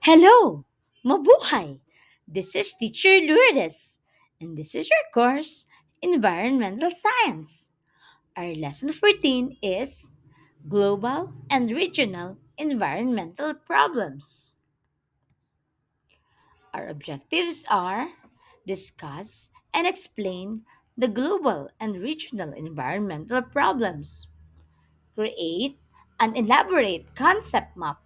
Hello! Mabuhay! This is Teacher Lourdes, and this is your course, Environmental Science. Our lesson 14 is Global and Regional Environmental Problems. Our objectives are discuss and explain the global and regional environmental problems, create an elaborate concept map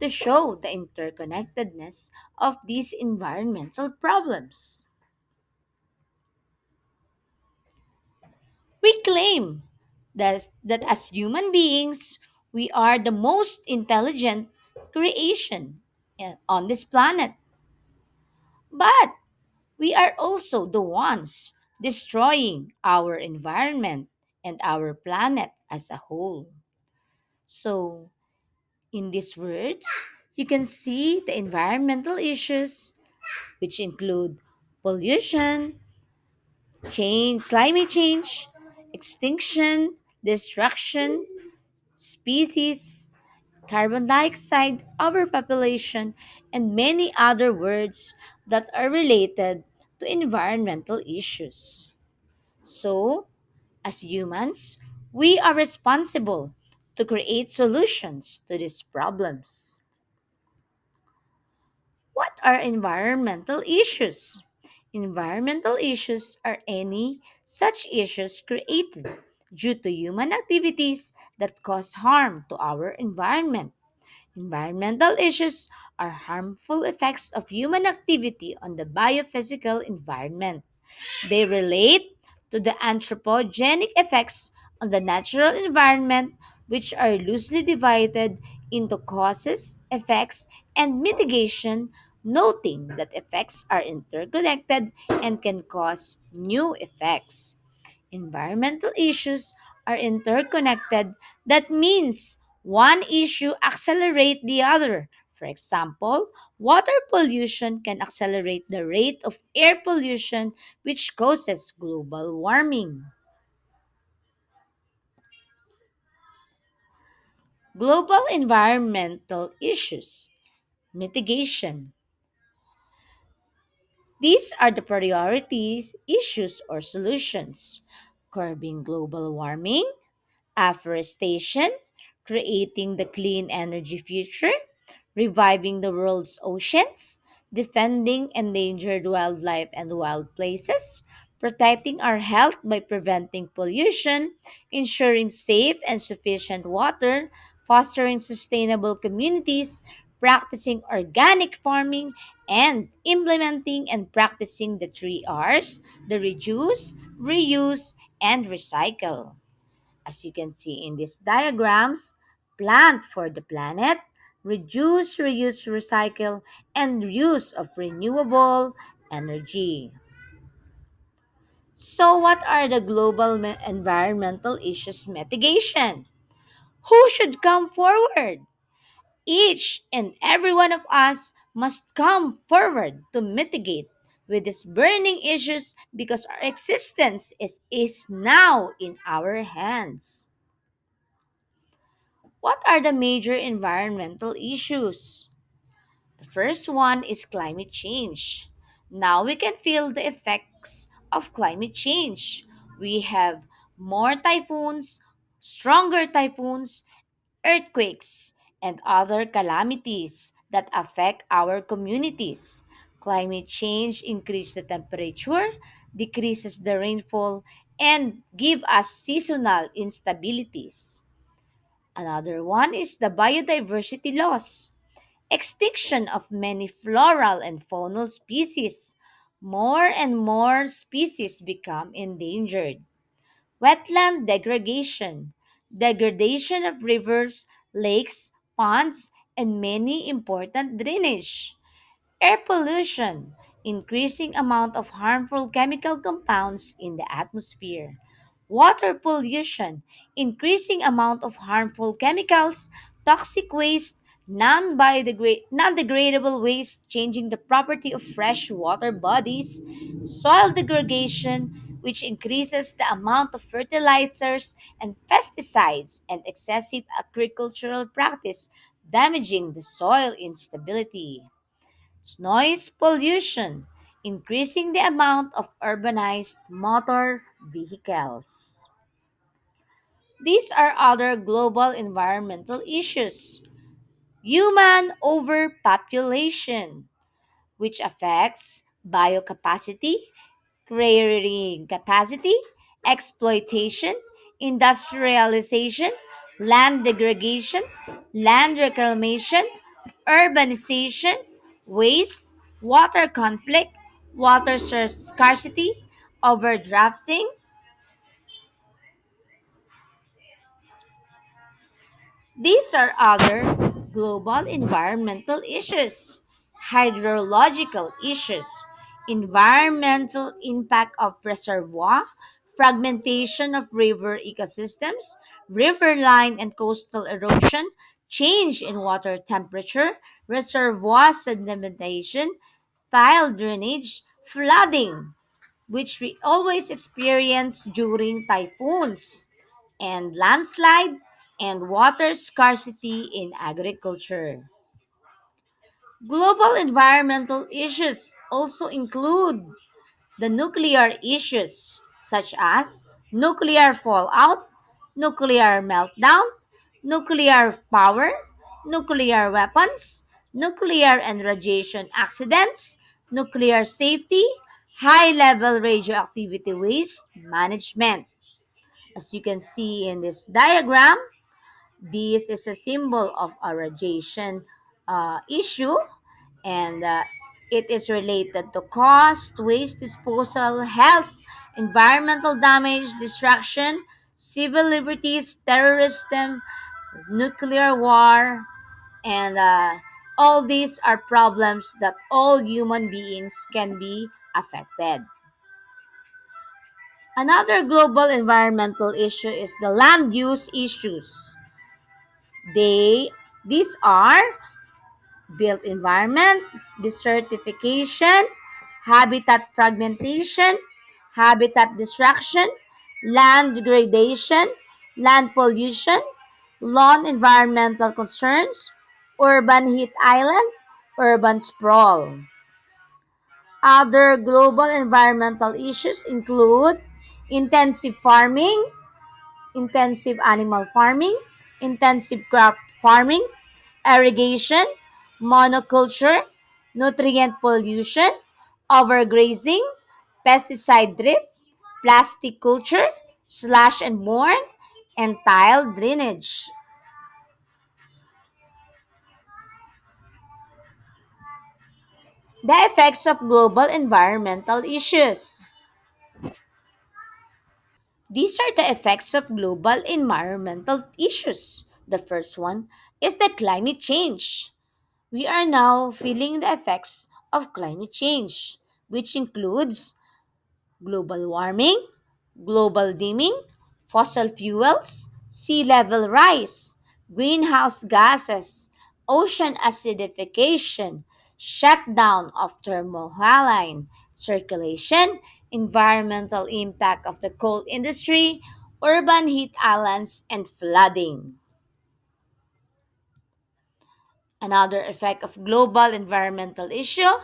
to show the interconnectedness of these environmental problems. We claim that as human beings, we are the most intelligent creation on this planet. But we are also the ones destroying our environment and our planet as a whole. So, in these words, you can see the environmental issues, which include pollution, climate change, extinction, destruction, species, carbon dioxide, overpopulation, and many other words that are related to environmental issues. So, as humans, we are responsible to create solutions to these problems. What are environmental issues? Environmental issues are any such issues created due to human activities that cause harm to our environment. Environmental issues are harmful effects of human activity on the biophysical environment. They relate to the anthropogenic effects on the natural environment, which are loosely divided into causes, effects, and mitigation, noting that effects are interconnected and can cause new effects. Environmental issues are interconnected. That means one issue accelerates the other. For example, water pollution can accelerate the rate of air pollution, which causes global warming. Global environmental issues. Mitigation. These are the priorities, issues, or solutions. Curbing global warming, afforestation, creating the clean energy future, reviving the world's oceans, defending endangered wildlife and wild places, protecting our health by preventing pollution, ensuring safe and sufficient water, fostering sustainable communities, practicing organic farming, and implementing and practicing the three R's: the reduce, reuse, and recycle. As you can see in these diagrams, plant for the planet, reduce, reuse, recycle, and use of renewable energy. So, what are the global environmental issues mitigation? Who should come forward? Each and every one of us must come forward to mitigate with these burning issues because our existence is now in our hands. What are the major environmental issues? The first one is climate change. Now we can feel the effects of climate change. We have more typhoons, stronger typhoons, earthquakes, and other calamities that affect our communities. Climate change increases the temperature, decreases the rainfall, and give us seasonal instabilities. Another one is the biodiversity loss. Extinction of many floral and faunal species. More and more species become endangered. Wetland degradation. Degradation of rivers, lakes, ponds, and many important drainage. Air pollution, increasing amount of harmful chemical compounds in the atmosphere. Water pollution, increasing amount of harmful chemicals, toxic waste, non-degradable waste changing the property of fresh water bodies. Soil degradation, which increases the amount of fertilizers and pesticides, and excessive agricultural practice damaging the soil instability. Noise pollution, increasing the amount of urbanized motor vehicles. These are other global environmental issues. Human overpopulation, which affects biocapacity, carrying capacity, exploitation, industrialization, land degradation, land reclamation, urbanization, waste, water conflict, water scarcity, overdrafting. These are other global environmental issues, hydrological issues, environmental impact of reservoir, fragmentation of river ecosystems, riverline and coastal erosion, change in water temperature, reservoir sedimentation, tile drainage, flooding, which we always experience during typhoons, and landslide and water scarcity in agriculture. Global environmental issues also include the nuclear issues, such as nuclear fallout, nuclear meltdown, nuclear power, nuclear weapons, nuclear and radiation accidents, nuclear safety, high level radioactivity waste management. As you can see in this diagram, this is a symbol of a radiation issue, and it is related to cost, waste disposal, health, environmental damage, destruction, civil liberties, terrorism, nuclear war, and all these are problems that all human beings can be affected. Another global environmental issue is the land use issues. They these are built environment, desertification, habitat fragmentation, habitat destruction, land degradation, land pollution, lawn environmental concerns, urban heat island, urban sprawl. Other global environmental issues include intensive farming, intensive animal farming, intensive crop farming, irrigation, monoculture, nutrient pollution, overgrazing, pesticide drift, plastic culture, slash and burn, and tile drainage. The effects of global environmental issues. These are the effects of global environmental issues. The first one is the climate change. We are now feeling the effects of climate change, which includes global warming, global dimming, fossil fuels, sea level rise, greenhouse gases, ocean acidification, shutdown of thermohaline circulation, environmental impact of the coal industry, urban heat islands, and flooding. Another effect of global environmental issue,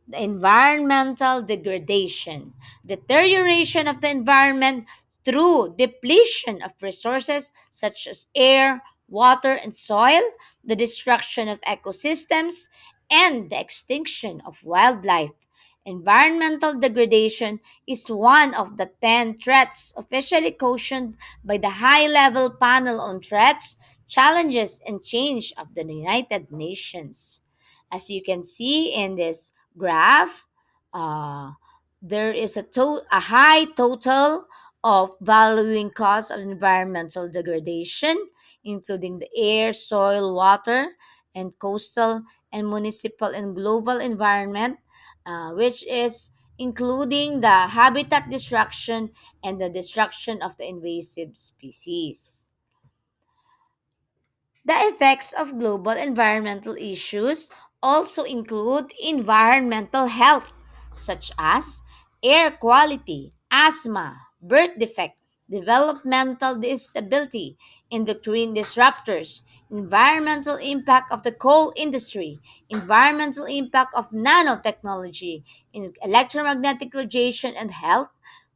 the environmental degradation, deterioration of the environment through depletion of resources such as air, water, and soil, the destruction of ecosystems, and the extinction of wildlife. Environmental degradation is one of the 10 threats officially cautioned by the High Level Panel on Threats, Challenges, and Change of the United Nations. As you can see in this graph, uh, there is a high total of valuing costs of environmental degradation, including the air, soil, water, and coastal and municipal and global environment, which is including the habitat destruction and the destruction of the invasive species. The effects of global environmental issues also include environmental health, such as air quality, asthma, birth defect, developmental disability, endocrine disruptors, environmental impact of the coal industry, environmental impact of nanotechnology, in electromagnetic radiation and health,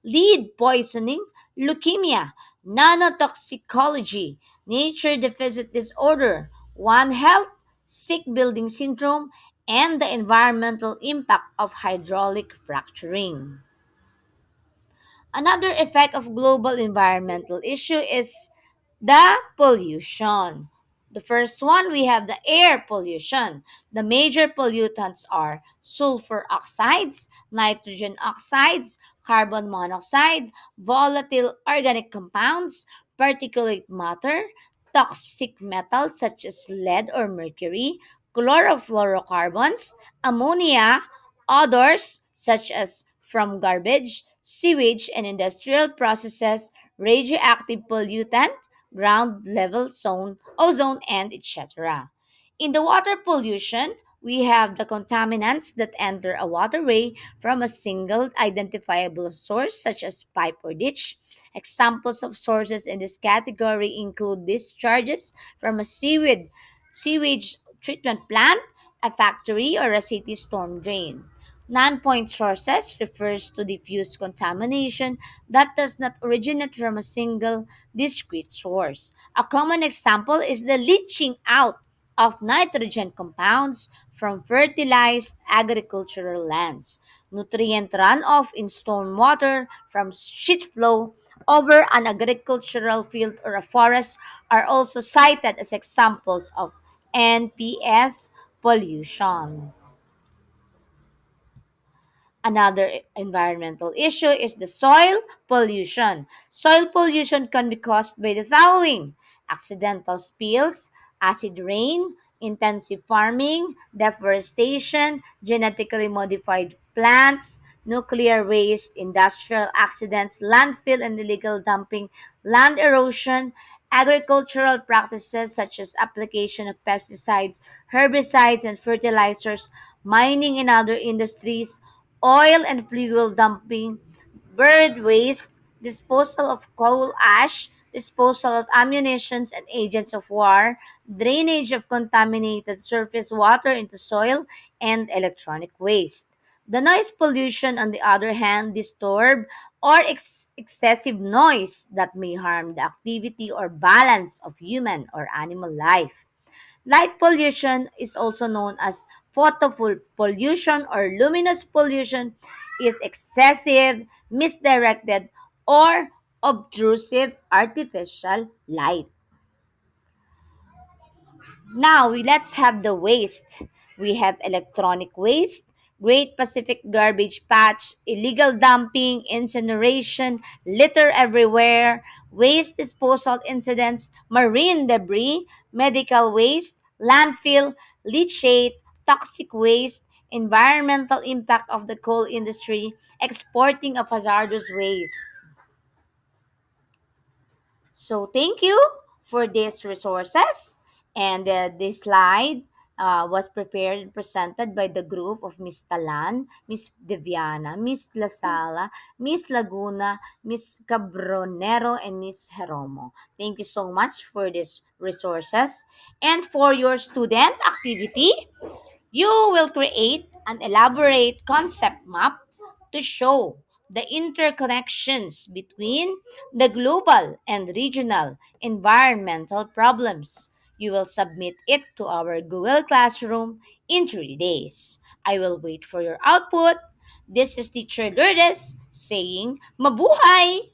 lead poisoning, leukemia, nanotoxicology, nature deficit disorder, One Health, sick building syndrome, and the environmental impact of hydraulic fracturing. Another effect of global environmental issue is the pollution. The first one, we have the air pollution. The major pollutants are sulfur oxides, nitrogen oxides, carbon monoxide, volatile organic compounds, particulate matter, toxic metals such as lead or mercury, chlorofluorocarbons, ammonia, odors such as from garbage, sewage, and industrial processes, radioactive pollutant, ground level zone, ozone, and etc. In the water pollution, we have the contaminants that enter a waterway from a single identifiable source, such as pipe or ditch. Examples of sources in this category include discharges from a sewage treatment plant, a factory, or a city storm drain. Non-point sources refers to diffuse contamination that does not originate from a single discrete source. A common example is the leaching out of nitrogen compounds from fertilized agricultural lands. Nutrient runoff in stormwater from sheet flow over an agricultural field or a forest are also cited as examples of NPS pollution. Another environmental issue is the soil pollution. Soil pollution can be caused by the following: accidental spills, acid rain, intensive farming, deforestation, genetically modified plants, nuclear waste, industrial accidents, landfill and illegal dumping, land erosion, agricultural practices such as application of pesticides, herbicides, and fertilizers, mining and other industries, oil and fuel dumping, bird waste, disposal of coal ash, disposal of ammunition and agents of war, drainage of contaminated surface water into soil, and electronic waste. The noise pollution, on the other hand, disturb or excessive noise that may harm the activity or balance of human or animal life. Light pollution is also known as pollution or luminous pollution is excessive, misdirected, or obtrusive artificial light. Now, let's have the waste. We have electronic waste, Great Pacific Garbage Patch, illegal dumping, incineration, litter everywhere, waste disposal incidents, marine debris, medical waste, landfill, leachate, toxic waste, environmental impact of the coal industry, exporting of hazardous waste. So thank you for these resources. And this slide was prepared and presented by the group of Miss Talan, Miss Deviana, Miss Lasala, Miss Laguna, Miss Cabronero, and Miss Jeromo. Thank you so much for these resources. And for your student activity, you will create an elaborate concept map to show the interconnections between the global and regional environmental problems. You will submit it to our Google Classroom in 3 days. I will wait for your output. This is Teacher Lourdes saying, Mabuhay!